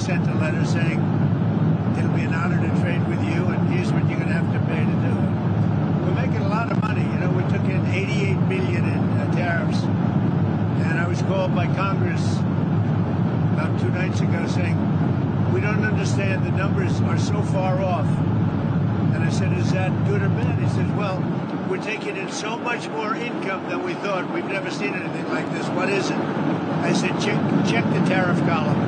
sent a letter saying it'll be an honor to trade with you, and here's what you're going to have to pay to do it. We're making a lot of money. You know, we took in $88 billion in tariffs, and I was called by Congress about 2 nights ago saying, we don't understand, the numbers are so far off. And I said, is that good or bad? He said, well, we're taking in so much more income than we thought. We've never seen anything like this. What is it? I said, check the tariff column.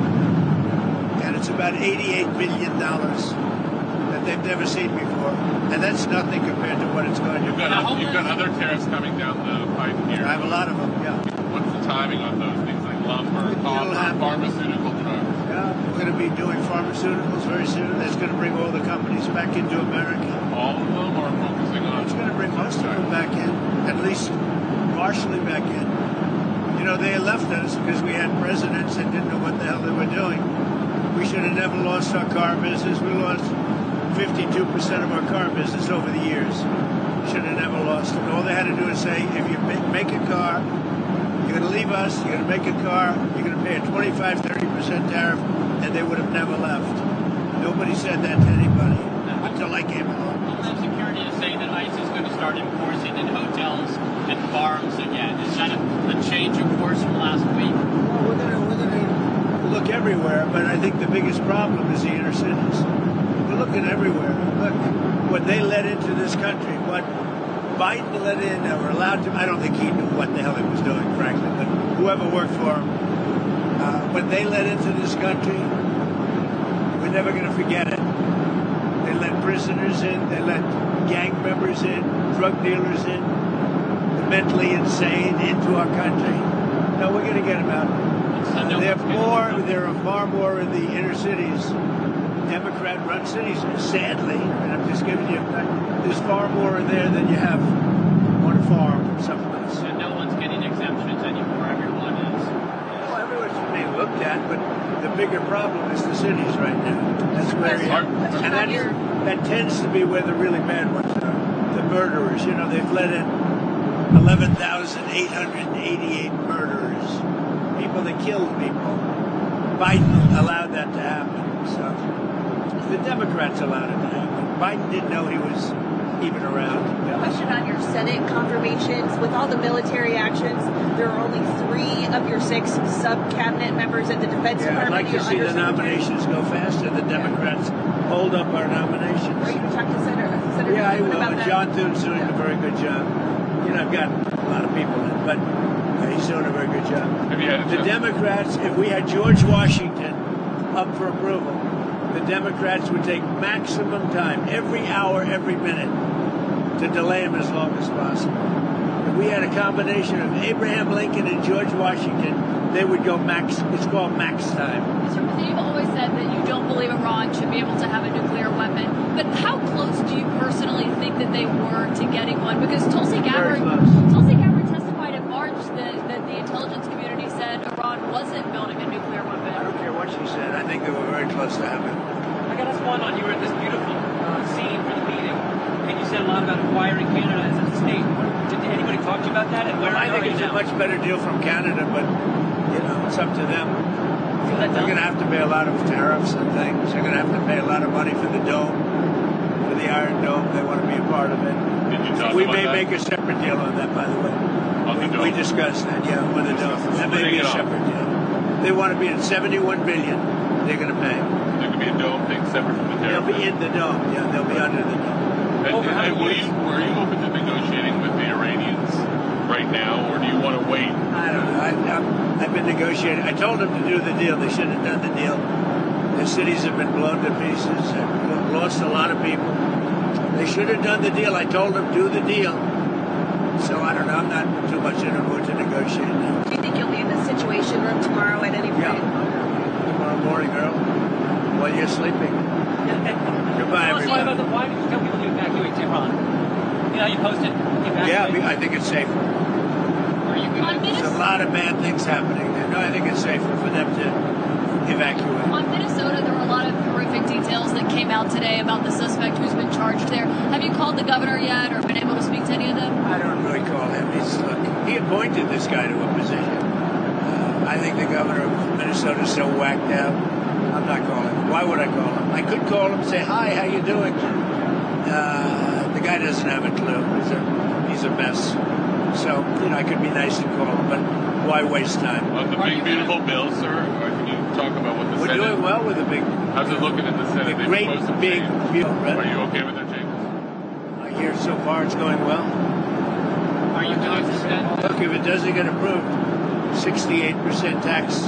And it's about $88 billion that they've never seen before. And that's nothing compared to what it's going to be. You've got other tariffs coming down the pipe here. I have a lot of them, yeah. What's the timing on those things like lumber, copper, pharmaceutical drugs? Yeah, we're going to be doing pharmaceuticals very soon. That's going to bring all the companies back into America. All of them, or focusing on? It's going to bring most of them back in, at least partially back in. You know, they left us because we had presidents that didn't know what the hell they were doing. We should have never lost our car business. We lost 52% of our car business over the years. Should have never lost it. All they had to do is say, if you make a car, you're going to leave us, you're going to make a car, you're going to pay a 25-30% tariff, and they would have never left. Nobody said that to anybody until I came along. Homeland Security is saying that ICE is going to start enforcing in hotels and farms again. Is that a change of course from last week? Well, we're going to look everywhere, but I think the biggest problem is the inner cities. We're looking everywhere. Look, what they let into this country, what Biden let in, that were allowed to. I don't think he knew what the hell he was doing, frankly, but whoever worked for him, what they let into this country, we're never going to forget it. They let prisoners in, they let gang members in, drug dealers in, the mentally insane into our country. No, we're going to get them out. There are far more in the inner cities, Democrat-run cities, sadly, and I'm just giving you, there's far more in there than you have on a farm someplace. And no one's getting exemptions anymore, everyone is. Well, everyone's being looked at, but the bigger problem is the cities right now. That's where and that tends to be where the really bad ones are. The murderers, you know, they've let in 11,888 murderers, people that killed people. Biden allowed that to happen, so. The Democrats allowed it to happen. Biden didn't know he was even around. Question on your Senate confirmations. With all the military actions, there are only 3 of your 6 sub-cabinet members at the Defense Department. I'd like to see the nominations go faster. The Democrats hold up our nominations. Are you going to talk to Senator Yeah, I will. about that? John Thune's doing a very good job. You know, I've got a lot of people in, but he's doing a very good job. The Democrats, if we had George Washington up for approval, the Democrats would take maximum time, every hour, every minute, to delay him as long as possible. If we had a combination of Abraham Lincoln and George Washington, they would go max, it's called max time. Mr. President, you've always said that you don't believe Iran should be able to have a nuclear weapon. But how close do you personally think that they were to getting one? Because Tulsi Gabbard testified in March that the intelligence community said Iran wasn't building a nuclear weapon. I don't care what she said. I think they were very close to having it. I got us one on. You were at this beautiful scene for the meeting, and you said a lot about acquiring Canada as a state. Did anybody talk to you about that? And where I think it's a much better deal from Canada, but you know, it's up to them. They're going to have to pay a lot of tariffs and things. They're going to have to pay a lot of money for the dome, for the Iron Dome. They want to be a part of it. We may make a separate deal on that, by the way. We discussed that, yeah, with the dome. That may be a separate deal. They want to be at $71 billion. They're going to pay. There could be a dome thing separate from the tariff. They'll be in the dome. Yeah, they'll be under the dome. And were you open to negotiating with the Iranians right now, or do you want to wait? I don't know. I've been negotiating. I told them to do the deal. They should have done the deal. Their cities have been blown to pieces and lost a lot of people. They should have done the deal. I told them do the deal. So I don't know. I'm not too much in a mood to negotiate now. Do you think you'll be in the Situation Room tomorrow at any point? Yeah. Tomorrow morning, girl, while you're sleeping. Goodbye, everybody. Why did you tell people to evacuate Tehran? You know, you posted evacuation. Yeah, I think it's safer. There's a lot of bad things happening there. No, I think it's safer for them to evacuate. On Minnesota, there were a lot of horrific details that came out today about the suspect who's been charged there. Have you called the governor yet or been able to speak to any of them? I don't really call him. He appointed this guy to a position. I think the governor of Minnesota is so whacked out. I'm not calling him. Why would I call him? I could call him and say, hi, how you doing? The guy doesn't have a clue. He's a mess. So, I could be nice and call him, but why waste time? On the big, beautiful bill, sir, or can you talk about what the We're Senate... doing well with the big... How's it looking in the Senate? The great, big bill. Are you okay with their changes? I hear so far it's going well. Are you going to extend? Look, if it doesn't get approved, 68% tax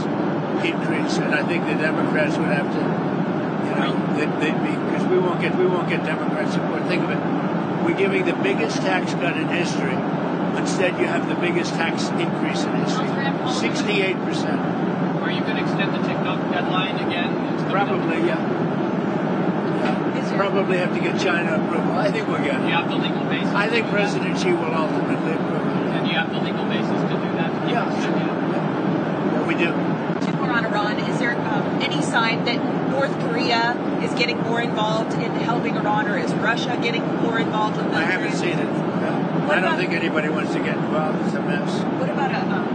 increase, and I think the Democrats would have to, they'd be, because we won't get Democrat support. Think of it. We're giving the biggest tax cut in history. Instead, you have the biggest tax increase in history. 68%. Are you going to extend the TikTok deadline again? Probably, yeah. Probably have to get China approval. I think we'll get it. You have the legal basis. I think President Xi will ultimately approve it. And you have the legal basis to do that? Yeah, we do. Two more on Iran. Is there any sign that North Korea is getting more involved in helping Iran, or is Russia getting more involved with I haven't seen it. I don't think anybody wants to get involved. It's a mess. What about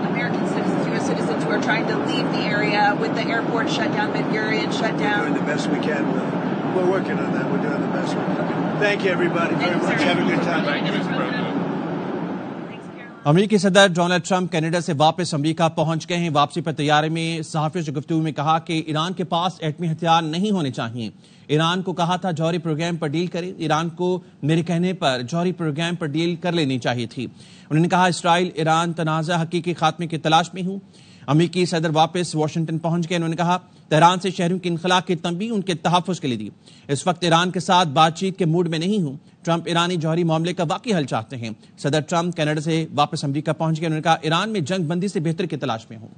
American citizens, U.S. citizens who are trying to leave the area with the airport shut down, Ben-Gurion shut down? We're doing the best we can with it. We're working on that. We're doing the best we can. Thank you, everybody, very much. Have a good time. Thank you, Mr. President. अमेरिकी सदर Donald Trump Canada से वापस America पहुंच गए हैं। वापसी पर तैयारी में सहाफियों से गुफ्तगू में कहा कि ईरान के पास एटमी हथियार नहीं होने चाहिए। ईरान को कहा था जौहरी प्रोग्राम पर डील करें। ईरान को मेरे कहने पर जौहरी प्रोग्राम पर डील कर लेनी चाहिए थी। उन्होंने कहा इसराइल ईरान तनाज़ा हकीकी खात्मे की तलाश में हूं। अमेरिकी सदर वापस वाशिंगटन पहुंच गए। उन्होंने कहा तेहरान से शहरों की इनखला की तंबीह उनके तहफ़्फ़ुज़ के लिए दी। इस वक्त ईरान के साथ बातचीत के मूड में नहीं हूं। ट्रंप ईरानी जौहरी मामले का वाकई हल चाहते हैं। सदर ट्रंप कनाडा से वापस अमेरिका पहुंच गए। उन्होंने कहा ईरान में जंग बंदी से बेहतर की तलाश में हूं।